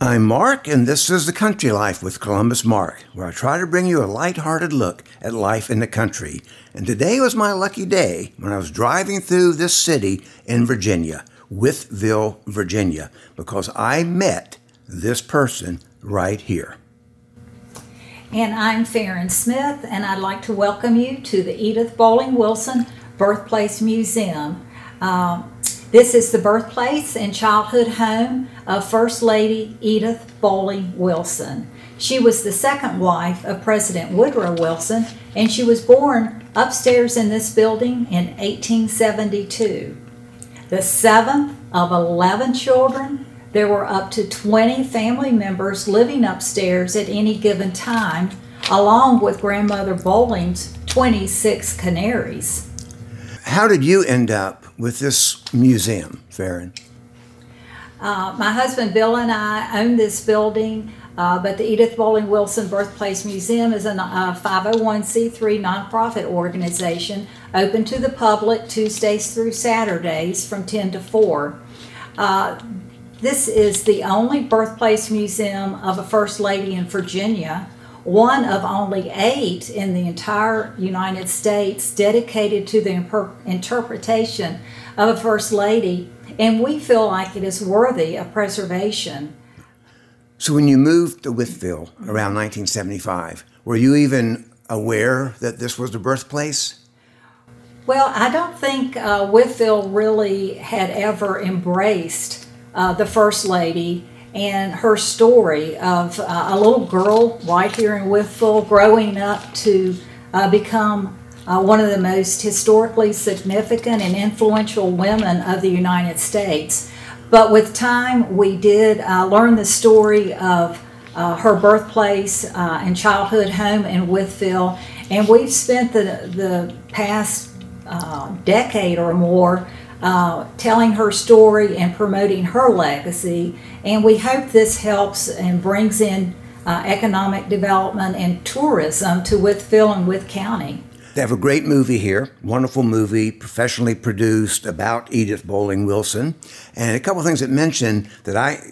I'm Mark, and this is The Country Life with Columbus Mark, where I try to bring you a lighthearted look at life in the country. And today was my lucky day when I was driving through this city in Virginia, Wytheville, Virginia, because I met this person right here. And I'm Farron Smith, and I'd like to welcome you to the Edith Bolling Wilson Birthplace Museum. This is the birthplace and childhood home of First Lady Edith Bolling Wilson. She was the second wife of President Woodrow Wilson, and she was born upstairs in this building in 1872. The seventh of 11 children, there were up to 20 family members living upstairs at any given time, along with Grandmother Bolling's 26 canaries. How did you end up with this museum, Farron? My husband Bill and I own this building, but the Edith Bolling Wilson Birthplace Museum is a 501c3 nonprofit organization open to the public Tuesdays through Saturdays from 10 to 4. This is the only birthplace museum of a First Lady in Virginia, one of only 8 in the entire United States dedicated to the interpretation of a First Lady, and we feel like it is worthy of preservation. So when you moved to Wytheville around 1975, were you even aware that this was the birthplace? Well, I don't think Wytheville really had ever embraced the First Lady and her story of a little girl right here in Wytheville growing up to become one of the most historically significant and influential women of the United States. But with time, we did learn the story of her birthplace and childhood home in Wytheville, and we've spent the past decade or more telling her story and promoting her legacy, and we hope this helps and brings in economic development and tourism to Wytheville and Wythe County. They have a great movie here, wonderful movie, professionally produced about Edith Bolling Wilson, and a couple of things that mentioned that I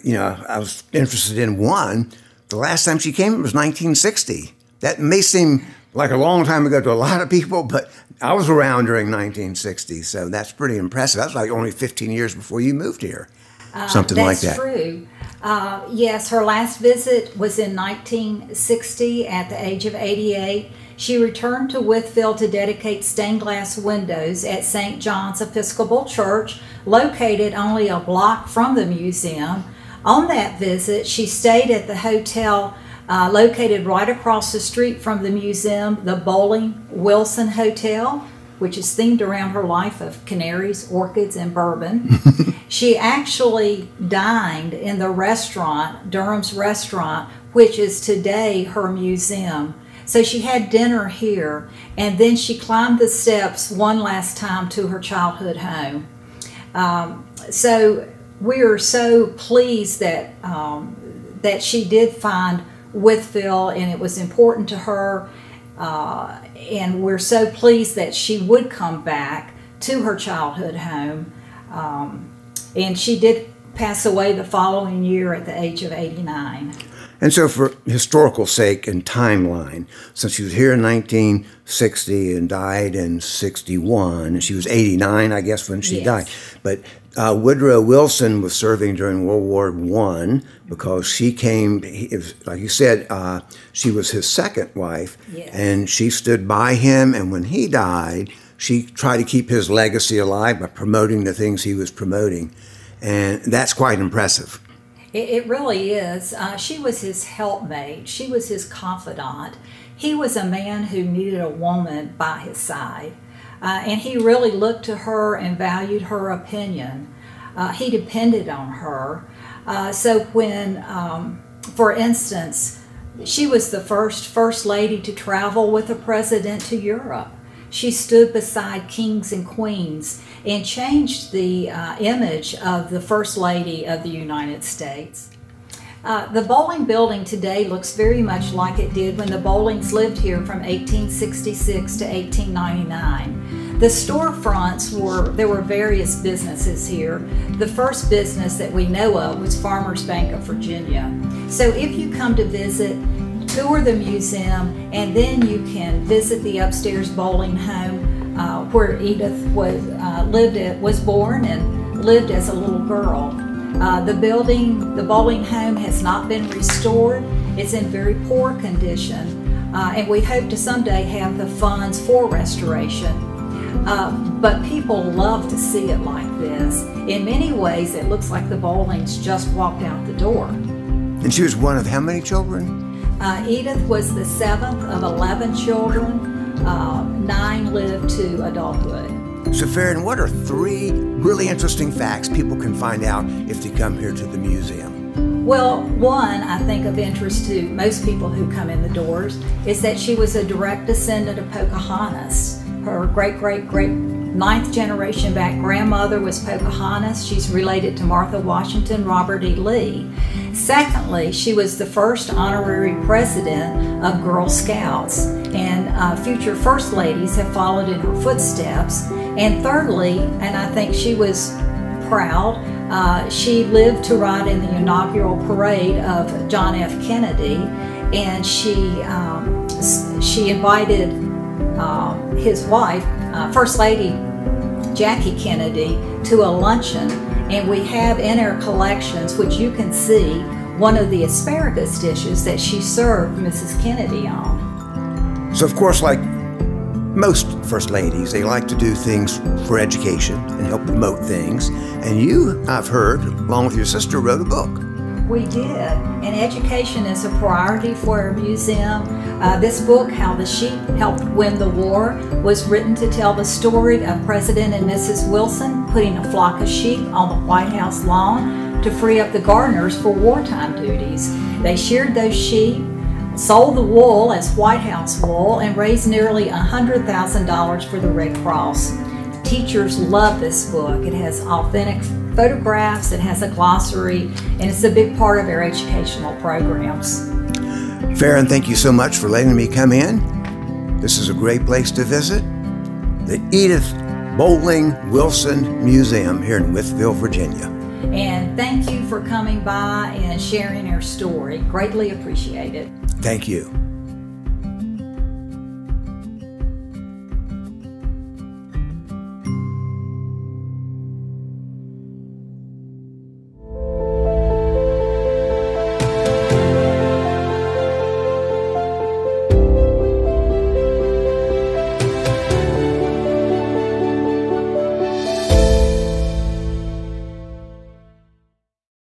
was interested in. One, the last time she came, it was 1960. That may seem like a long time ago to a lot of people, but I was around during 1960, so that's pretty impressive. That's like only 15 years before you moved here, something like that. That's true. Yes, her last visit was in 1960 at the age of 88. She returned to Wytheville to dedicate stained glass windows at St. John's Episcopal Church, located only a block from the museum. On that visit, she stayed at the hotel located right across the street from the museum, the Bolling Wilson Hotel, which is themed around her life of canaries, orchids, and bourbon. She actually dined in the restaurant, Durham's Restaurant, which is today her museum. So she had dinner here, and then she climbed the steps one last time to her childhood home. So we are so pleased that, that she did find Wytheville, and it was important to her, and we're so pleased that she would come back to her childhood home, and she did pass away the following year at the age of 89. And so for historical sake and timeline, since she was here in 1960 and died in 61, and she was 89, I guess, when she died. But Woodrow Wilson was serving during World War I because she came, like you said, she was his second wife, and she stood by him, and when he died, she tried to keep his legacy alive by promoting the things he was promoting, and that's quite impressive. It really is. She was his helpmate. She was his confidant. He was a man who needed a woman by his side. And he really looked to her and valued her opinion. He depended on her. So when, for instance, she was the first lady to travel with a president to Europe. She stood beside kings and queens and changed the image of the First Lady of the United States. The Bolling building today looks very much like it did when the Bollings lived here from 1866 to 1899. The storefronts there were various businesses here. The first business that we know of was Farmers Bank of Virginia. So if you come to visit, tour the museum, and then you can visit the upstairs Bolling home where Edith was born and lived as a little girl. The Bolling home has not been restored. It's in very poor condition, and we hope to someday have the funds for restoration. But people love to see it like this. In many ways, it looks like the Bollings just walked out the door. And she was one of how many children? Edith was the 7th of 11 children. 9 lived to adulthood. So Farron, what are 3 really interesting facts people can find out if they come here to the museum? Well, one, I think of interest to most people who come in the doors, is that she was a direct descendant of Pocahontas. Her great-great-great 9th generation back grandmother was Pocahontas. She's related to Martha Washington, Robert E. Lee. Secondly, she was the first honorary president of Girl Scouts, and future first ladies have followed in her footsteps. And thirdly, and I think she was proud, she lived to ride in the inaugural parade of John F. Kennedy, and she invited his wife, First Lady Jackie Kennedy, to a luncheon, and we have in our collections, which you can see, one of the asparagus dishes that she served Mrs. Kennedy on. So of course, like most First Ladies, they like to do things for education and help promote things, and you, I've heard, along with your sister, wrote a book. We did, and education is a priority for our museum. This book, How the Sheep Helped Win the War, was written to tell the story of President and Mrs. Wilson putting a flock of sheep on the White House lawn to free up the gardeners for wartime duties. They sheared those sheep, sold the wool as White House wool, and raised nearly $100,000 for the Red Cross. Teachers love this book. It has authentic photographs, it has a glossary, and it's a big part of our educational programs. Farron, thank you so much for letting me come in. This is a great place to visit. The Edith Bolling Wilson Museum here in Wytheville, Virginia. And thank you for coming by and sharing our story. Greatly appreciated. Thank you.